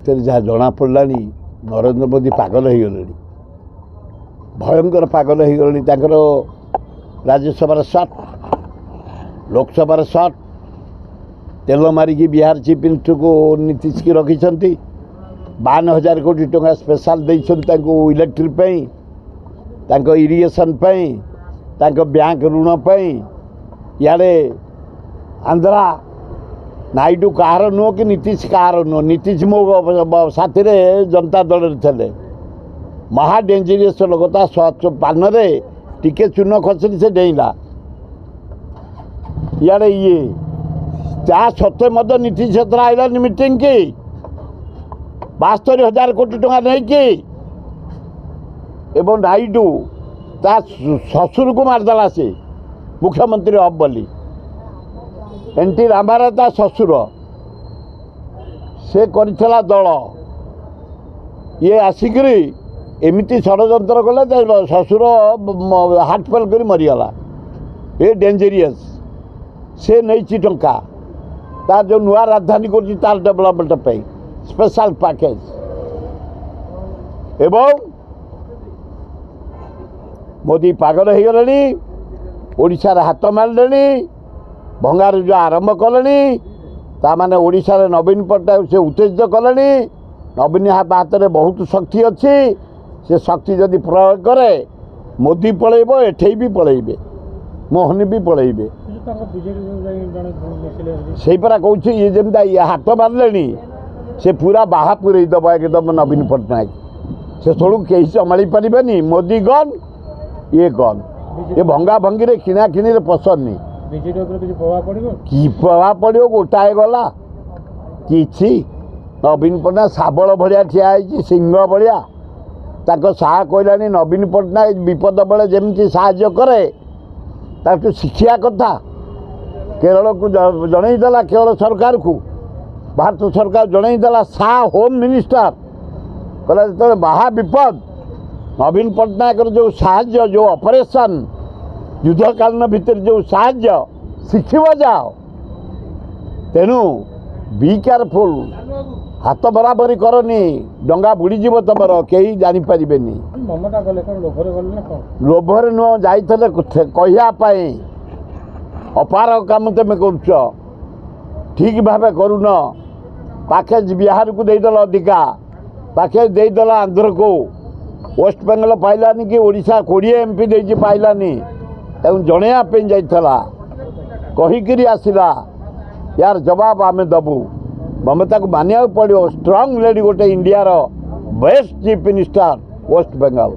जहाँ जना पड़ा नरेंद्र मोदी पागल हो गले भयंकर पागल हो गले राज्यसभा शट लोकसभा शट तेल मारिकी बिहार चीफ मिनिस्टर को नीतीश की रखिंट 52,000 कोटी टंका स्पेशल देते इलेक्ट्रिक इरिगेशन बैंक ऋण इे आंध्रा नायडू कहार नुह कि नीतीश कहार नुह नीतीश मो साथी जनता दल थे महा डेंजरियस लोक पान टिके चून खसली से डेला इे ये ता सत्वे मत नीतीश आईला मीटिंग की 72,000 कोटी टंका नहीं कि एवं नायडू ता ससुर को मारदेला से मुख्यमंत्री अब बोली एनटी रामाराव ता ससुर से करथिला दल ये आसिकरी एमती षड्यंत्र कले ससुर हार्ट फेल कर मरीगला ये डेंजरियस से नहीं टंका तार जो नुआ राजधानी कर तार डेवलपमेंट स्पेशल पैकेज एवं मोदी पागल हो गले ओडिशार हाथ मारे भंगार जो आरंभ कले ताने ओडिशार नवीन पट्टनायक से उत्तेजित कले नवीन हाथ में बहुत शक्ति अच्छी से शक्ति जदि प्रयोग करे मोदी पलैब एठे भी पलैबे मोहन भी पलैबे से परा कौच ये जमी हाथ मारे से पूरा बाहा पूरे दब एकदम नवीन पट्टनायक से थोड़ा कहीं संभाली पारे मोदी गन ये गन ये भंगा भंगी किणा किणी पसंद नहीं कि प्रभाव पड़ो गोटाए गला कि नवीन पट्टनायक शाबल भाया ठिया सिंह भाया साहा कहला नवीन पट्टनायक विपद बेले जमी साहाय्य करे ताकू शिखिया कथा केरल को जनईदेला केरल सरकार को भारत सरकार जनईदेला सा होम मिनिस्टर कहला जो बाहा विपद नवीन पट्टनायक जो साहाय्य जो ऑपरेशन युद्धकालीन भितर जो साहाय्य शिखिब जाओ तेणु बी केयरफुल हाथ बराबरी करनी डंगा बुड़ीज तुमर कहीं जापर लोभर नुह जाते कहवाई अपार काम तुम कर ठीक भाव करुन पैकेज बिहार को देदेल अधिका पैकेज देदेल आंध्र को वेस्ट बेंगल पाइलानी कि ओडिशा 20 MP दे पाइलानी जनवाई जाइला कहीकि आसला यार जवाब आम दबू ममता को मानिया पड़ो स्ट्रांग लेडी गोटे India best chief minister West Bengal.